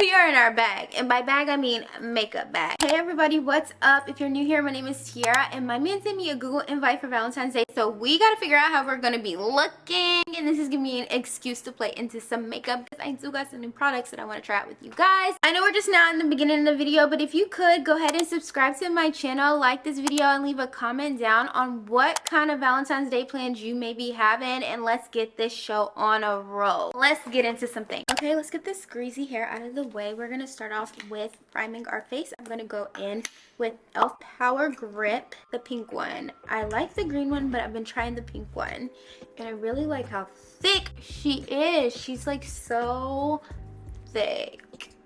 We are in our bag, and by bag I mean makeup bag. Hey everybody, what's up? If you're new here, my name is Tiara, and my man sent me a Google invite for Valentine's Day, so we gotta figure out how we're gonna be looking, and this is giving me an excuse to play into some makeup because I still got some new products that I want to try out with you guys. I know we're just now in the beginning of the video, but if you could go ahead and subscribe to my channel, like this video, and leave a comment down on what kind of Valentine's Day plans you may be having, and let's get this show on a roll. Let's get into something. Okay, let's get this greasy hair out of the way. We're gonna start off with priming our face. I'm gonna go in with e.l.f. Powergrip, the pink one. I like the green one, but I've been trying the pink one, and I really like how thick she is. She's like so thick.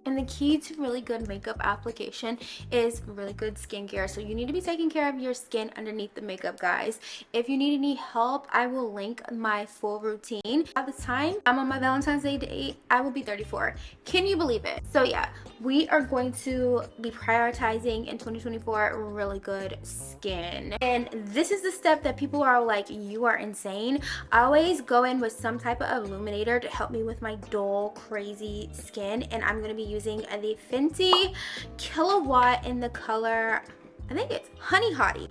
And the key to really good makeup application is really good skincare. So you need to be taking care of your skin underneath the makeup, guys. If you need any help, I will link my full routine. By the time I'm on my Valentine's Day date, I will be 34. Can you believe it? So yeah, we are going to be prioritizing in 2024 really good skin. And this is the step that people are like, you are insane. I always go in with some type of illuminator to help me with my dull, crazy skin. And I'm going to be using the Fenty Kilowatt in the color, I think it's Honey Hottie.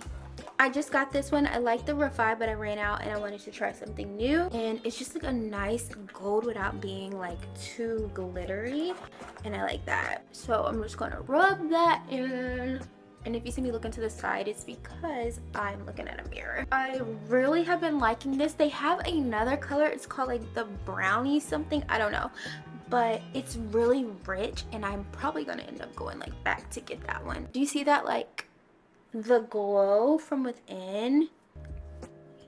I just got this one. I like the Refi, but I ran out and I wanted to try something new. And it's just like a nice gold without being like too glittery. And I like that. So I'm just gonna rub that in. And if you see me looking to the side, it's because I'm looking at a mirror. I really have been liking this. They have another color. It's called like the brownie something. I don't know. But it's really rich, and I'm probably gonna end up going like back to get that one. Do you see that, like the glow from within?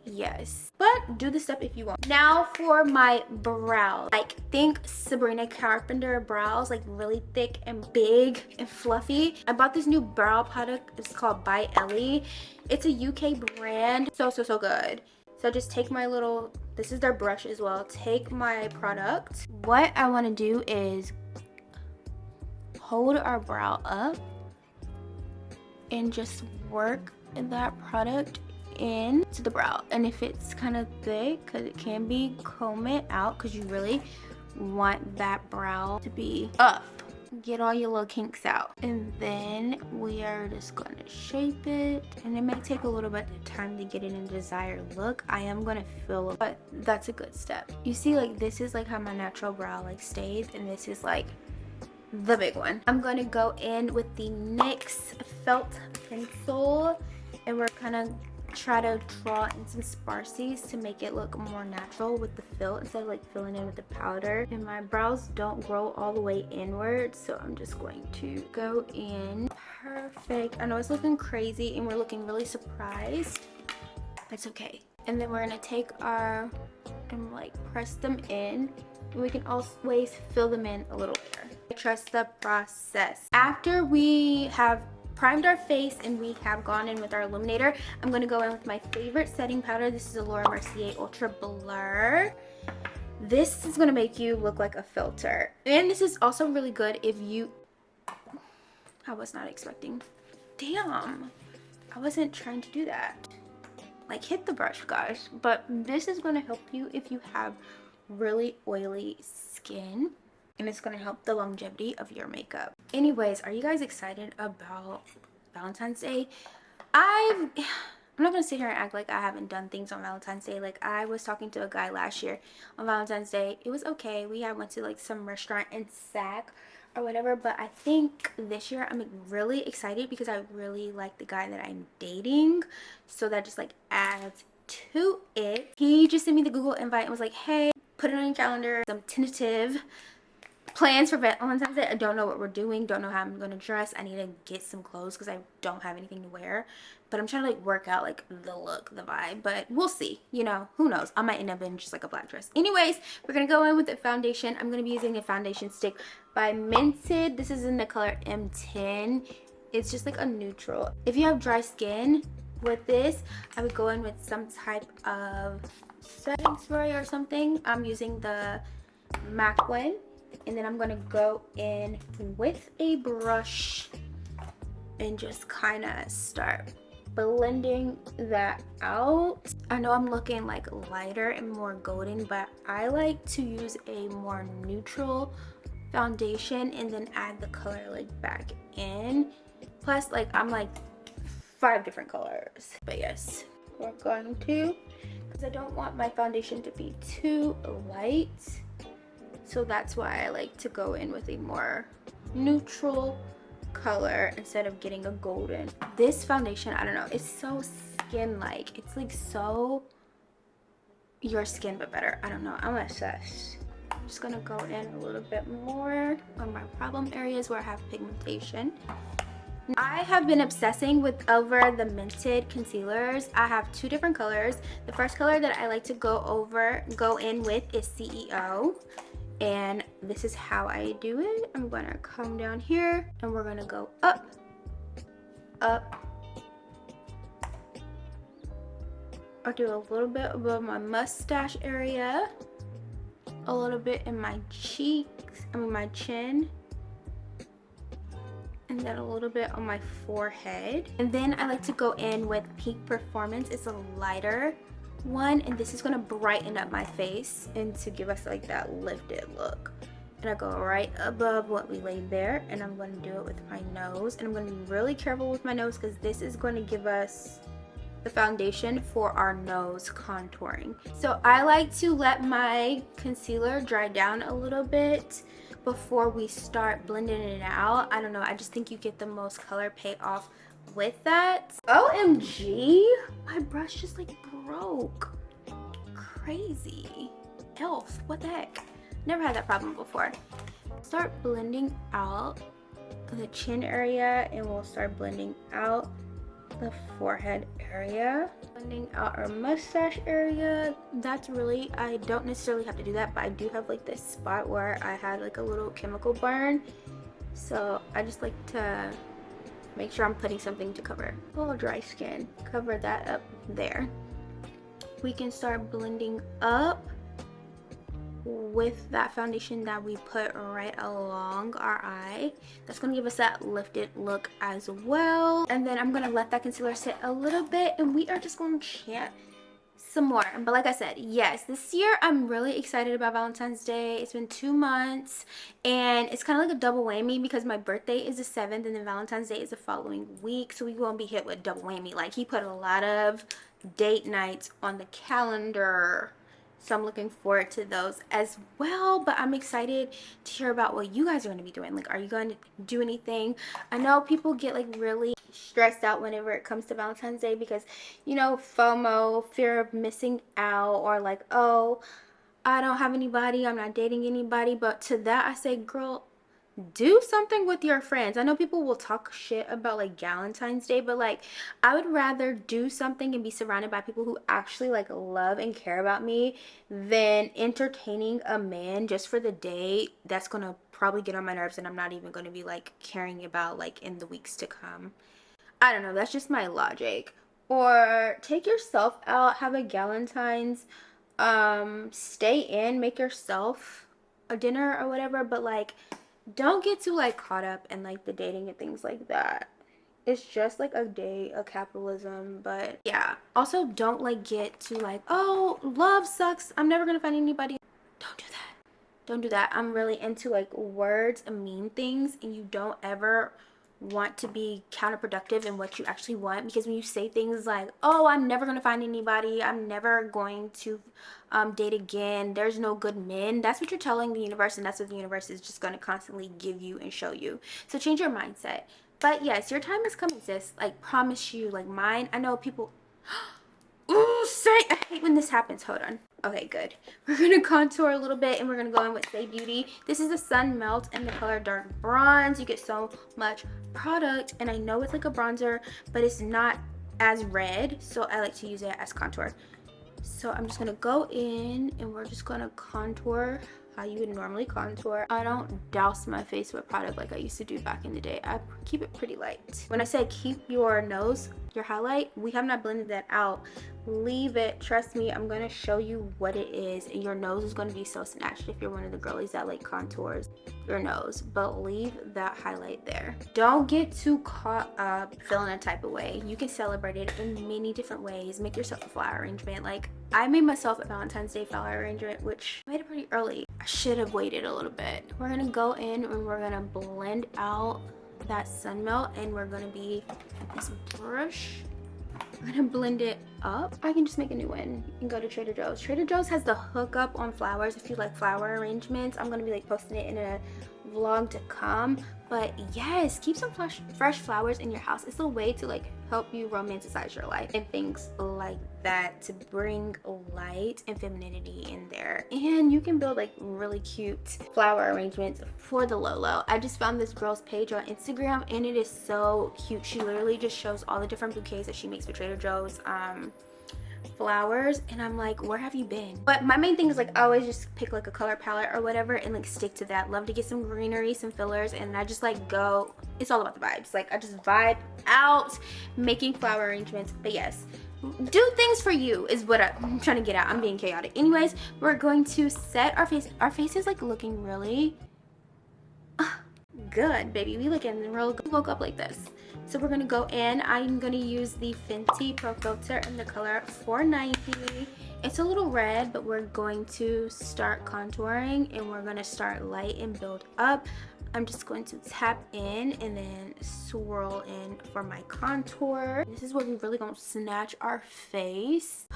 Yes, but do the step if you want. Now for my brows, like think Sabrina Carpenter brows, like really thick and big and fluffy. I bought this new brow product. It's called By Ellie. It's a UK brand. So good. So just take my little, this is their brush as well. Take my product. What I want to do is hold our brow up and just work that product into the brow. And if it's kind of thick, because it can be, comb it out because you really want that brow to be up. Get all your little kinks out, and then we are just going to shape it, and it may take a little bit of time to get it in a desired look. I am going to fill it, but that's a good step. You see, like this is like how my natural brow like stays, and this is like the big one. I'm going to go in with the NYX felt pencil, and we're kind of try to draw in some sparsies to make it look more natural with the fill instead of like filling in with the powder. And my brows don't grow all the way inward, so I'm just going to go in. Perfect. I know it's looking crazy and we're looking really surprised. That's okay. And then we're gonna take our and like press them in, and we can always fill them in a little bit. Trust the process. After we have primed our face and we have gone in with our illuminator, I'm going to go in with my favorite setting powder. This is a Mercier Ultra Blur. This is going to make you look like a filter. And this is also really good if you... I was not expecting... Damn. I wasn't trying to do that. Like, hit the brush, guys. But this is going to help you if you have really oily skin. And it's going to help the longevity of your makeup. Anyways, are you guys excited about Valentine's Day? I'm not going to sit here and act like I haven't done things on Valentine's Day. Like, I was talking to a guy last year on Valentine's Day. It was okay. We went to like some restaurant in Sac or whatever. But I think this year I'm really excited because I really like the guy that I'm dating. So that just like adds to it. He just sent me the Google invite and was like, hey, put it on your calendar. Some tentative plans for Valentine's Day. I don't know what we're doing, don't know how I'm gonna dress. I need to get some clothes because I don't have anything to wear, but I'm trying to like work out like the look, the vibe, but we'll see, you know, who knows. I might end up in just like a black dress. Anyways, we're gonna go in with the foundation. I'm gonna be using a foundation stick by Mented. This is in the color M10. It's just like a neutral. If you have dry skin with this, I would go in with some type of setting spray or something. I'm using the MAC one. And then I'm going to go in with a brush and just kind of start blending that out. I know I'm looking like lighter and more golden, but I like to use a more neutral foundation and then add the color like back in. Plus, like, I'm like 5 different colors. But yes, we're going to, because I don't want my foundation to be too light. So that's why I like to go in with a more neutral color instead of getting a golden. This foundation, I don't know, it's so skin-like. It's like so your skin but better. I don't know, I'm obsessed. I'm just gonna go in a little bit more on my problem areas where I have pigmentation. I have been obsessing with over the Mented concealers. I have 2 different colors. The first color that I like to go in with is CEO. And this is how I do it. I'm gonna come down here and we're gonna go up, up. I'll do a little bit above my mustache area, a little bit in my cheeks, my chin, and then a little bit on my forehead. And then I like to go in with Peak Performance. It's a lighter one, and this is going to brighten up my face and to give us like that lifted look. And I go right above what we laid there, and I'm going to do it with my nose. And I'm going to be really careful with my nose because this is going to give us the foundation for our nose contouring. So I like to let my concealer dry down a little bit before we start blending it out. I don't know, I just think you get the most color payoff with that. OMG, my brush just like broke. Crazy. Elf, what the heck? Never had that problem before. Start blending out the chin area, and we'll start blending out the forehead area, blending out our mustache area. That's really, I don't necessarily have to do that, but I do have like this spot where I had like a little chemical burn, so I just like to make sure I'm putting something to cover. A little dry skin, cover that up there. We can start blending up with that foundation that we put right along our eye. That's going to give us that lifted look as well. And then I'm going to let that concealer sit a little bit, and we are just going to chant some more. But like I said, yes, this year I'm really excited about Valentine's Day. It's been 2 months, and it's kind of like a double whammy because my birthday is the 7th and then Valentine's Day is the following week, so we won't be hit with double whammy. Like, he put a lot of date nights on the calendar, so I'm looking forward to those as well. But I'm excited to hear about what you guys are going to be doing. Like, are you going to do anything? I know people get like really stressed out whenever it comes to Valentine's Day because, you know, FOMO, fear of missing out, or like, oh, I don't have anybody, I'm not dating anybody. But to that I say, girl, do something with your friends. I know people will talk shit about like Valentine's Day, but like, I would rather do something and be surrounded by people who actually like love and care about me than entertaining a man just for the day that's gonna probably get on my nerves and I'm not even gonna be like caring about like in the weeks to come. I don't know, that's just my logic. Or take yourself out, have a Valentine's, stay in, make yourself a dinner or whatever, but like, don't get too like caught up in like the dating and things like that. It's just like a day of capitalism. But yeah, also don't like get to like, oh, love sucks, I'm never gonna find anybody. Don't do that. Don't do that. I'm really into like words and mean things, and you don't ever want to be counterproductive in what you actually want, because when you say things like, oh, I'm never gonna find anybody, I'm never going to date again, there's no good men, that's what you're telling the universe, and that's what the universe is just going to constantly give you and show you. So change your mindset. But yes, your time is coming, sis. Like, promise you. Like, mine, I know people ooh, Saie, I hate when this happens. Hold on. Okay, good. We're gonna contour a little bit, and we're gonna go in with Saie Beauty. This is the Sun Melt in the color Dark Bronze. You get so much product, and I know it's like a bronzer, but it's not as red, so I like to use it as contour. So I'm just gonna go in, and we're just gonna contour how you would normally contour. I don't douse my face with product like I used to do back in the day. I keep it pretty light. When I say keep your nose, your highlight, we have not blended that out. Leave it. Trust me, I'm gonna show you what it is, and your nose is gonna be so snatched if you're one of the girlies that like contours your nose. But leave that highlight there. Don't get too caught up feeling a type of way. You can celebrate it in many different ways. Make yourself a flower arrangement. Like, I made myself a Valentine's Day flower arrangement, which I made it pretty early. I should have waited a little bit. We're gonna go in and we're gonna blend out that sunmelt, and we're gonna be this brush. We're gonna blend it up. I can just make a new one and go to Trader Joe's. Trader Joe's has the hookup on flowers if you like flower arrangements. I'm gonna be like posting it in a vlog to come. But yes, keep some fresh flowers in your house. It's a way to like help you romanticize your life and things like that, to bring light and femininity in there. And you can build like really cute flower arrangements for the low. I just found this girl's page on Instagram and it is so cute. She literally just shows all the different bouquets that she makes for Trader Joe's flowers, and I'm like, where have you been? But my main thing is like I always just pick like a color palette or whatever and like stick to that. Love to get some greenery, some fillers, and I just like go, it's all about the vibes. Like I just vibe out making flower arrangements. But yes, do things for you is what I'm trying to get at. I'm being chaotic. Anyways, we're going to set our face. Our face is like looking really good, baby. We looking real good. We woke up like this. So we're gonna go in. I'm gonna use the Fenty Pro Filter in the color 490. It's a little red, but we're going to start contouring and we're gonna start light and build up. I'm just going to tap in and then swirl in for my contour. This is where we really gonna snatch our face.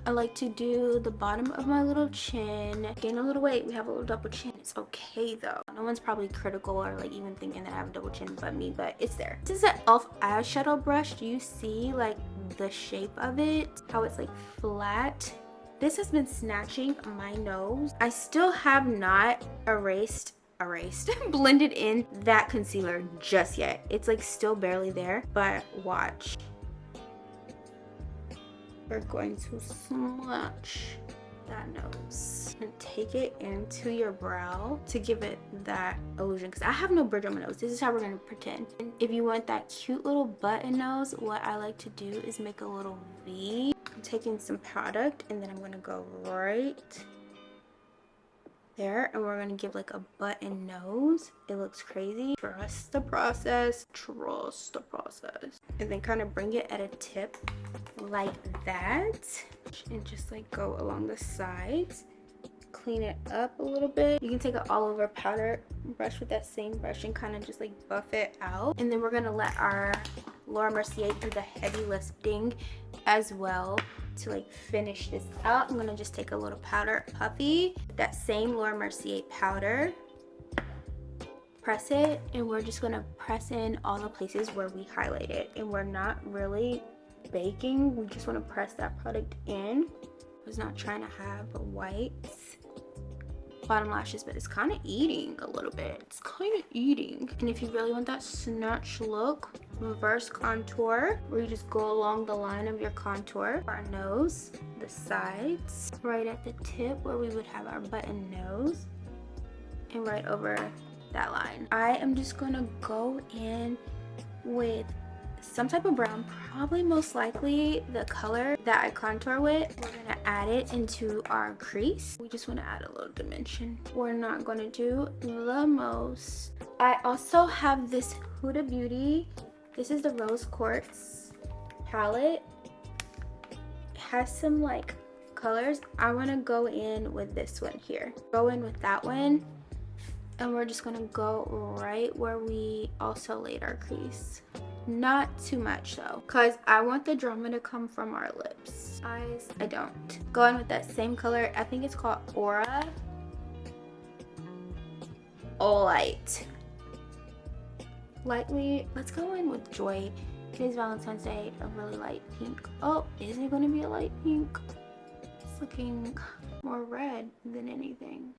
I like to do the bottom of my little chin. Gain a little weight, we have a little double chin. It's okay though. No one's probably critical or like even thinking that I have a double chin but me, but it's there. This is an e.l.f. eyeshadow brush. Do you see like the shape of it? How it's like flat? This has been snatching my nose. I still have not blended in that concealer just yet. It's like still barely there, but watch. We're going to smudge that nose and take it into your brow to give it that illusion, because I have no bridge on my nose. This is how we're going to pretend. And if you want that cute little button nose, what I like to do is make a little V. I'm taking some product and then I'm going to go right there, and we're gonna give like a button nose. It looks crazy. Trust the process. Trust the process. And then kind of bring it at a tip like that, and just like go along the sides. Clean it up a little bit. You can take an all over powder brush with that same brush and kind of just like buff it out. And then we're gonna let our Laura Mercier do the heavy lifting as well to like finish this out. I'm gonna just take a little powder puffy, that same Laura Mercier powder, press it, and we're just gonna press in all the places where we highlighted. And we're not really baking, we just want to press that product in. I was not trying to have whites bottom lashes, but it's kind of eating a little bit. It's kind of eating. And if you really want that snatch look, reverse contour, where you just go along the line of your contour. Our nose, the sides, right at the tip where we would have our button nose, and right over that line. I am just gonna go in with some type of brown, probably most likely the color that I contour with. We're gonna add it into our crease. We just want to add a little dimension. We're not gonna do the most. I also have this Huda Beauty. This is the Rose Quartz palette. It has some like colors. I want to go in with this one here. Go in with that one. And we're just gonna go right where we also laid our crease. Not too much though, because I want the drama to come from our lips. Eyes, I don't. Go in with that same color. I think it's called Aura. Light. Lightly, let's go in with Joy. Today's Valentine's Day, a really light pink. Oh, is it gonna be a light pink? It's looking more red than anything.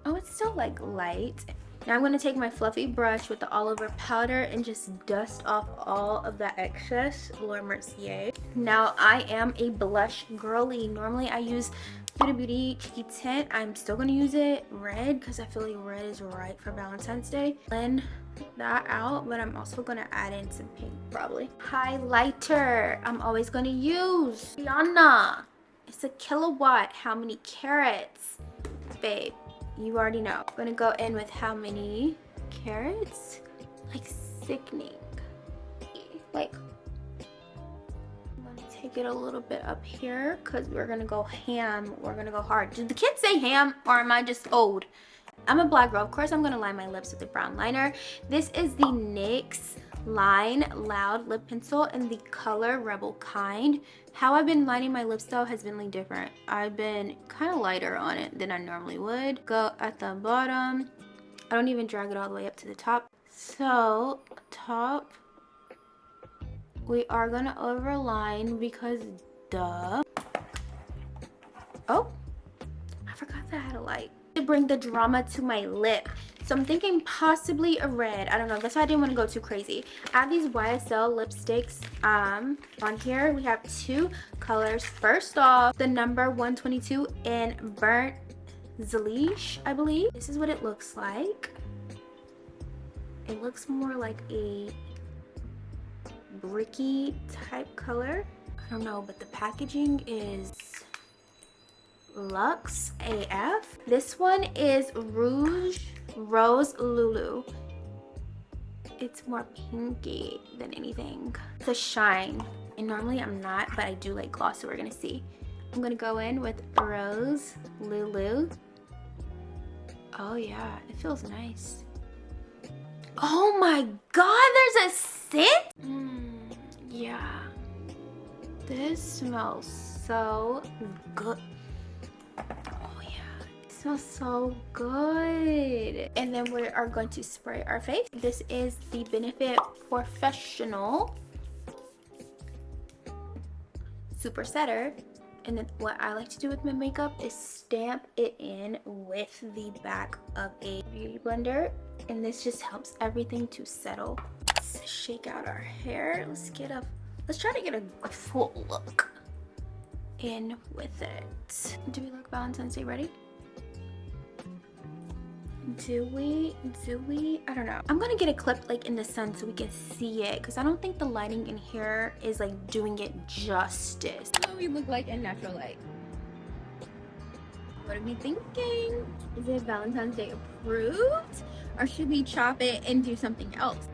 Oh, it's still like light. Now I'm going to take my fluffy brush with the all over powder and just dust off all of that excess Laura Mercier. Now I am a blush girly. Normally I use Huda Beauty Cheeky Tint. I'm still going to use it red because I feel like red is right for Valentine's Day. Blend that out, but I'm also going to add in some pink probably. Highlighter. I'm always going to use Rihanna. It's a Kilowatt. How many carats? Babe. You already know. I'm gonna go in with how many carats? Like sickening. Like, I'm gonna take it a little bit up here because we're gonna go ham. We're gonna go hard. Did the kids say ham or am I just old? I'm a black girl. Of course, I'm gonna line my lips with a brown liner. This is the NYX Line Loud Lip Pencil in the color Rebel Kind. How I've been lining my lips though has been like different. I've been kind of lighter on it than I normally would. Go at the bottom. I don't even drag it all the way up to the top. So, top, we are gonna overline because duh. Oh, I forgot that I had a light. To bring the drama to my lip. So I'm thinking possibly a red. I don't know. That's why I didn't want to go too crazy. I have these YSL lipsticks on here. We have two colors. First off, the number 122 in Burnt Zelish, I believe. This is what it looks like. It looks more like a bricky type color. I don't know, but the packaging is Luxe AF. This one is Rouge Rose Lulu. It's more pinky than anything. It's a shine, and normally I'm not, but I do like gloss, so we're gonna see. I'm gonna go in with Rose Lulu. Oh yeah, it feels nice. Oh my god, there's a scent? Yeah. This smells so good. Oh yeah, it smells so good. And then we are going to spray our face. This is the Benefit Professional Super Setter. And then what I like to do with my makeup is stamp it in with the back of a beauty blender. And this just helps everything to settle. Let's shake out our hair. Let's try to get a full look in with it. Do we look Valentine's Day ready? Do we? I don't know. I'm gonna get a clip like in the sun so we can see it, because I don't think the lighting in here is like doing it justice. What do we look like in natural light? What are we thinking? Is it Valentine's Day approved? Or should we chop it and do something else?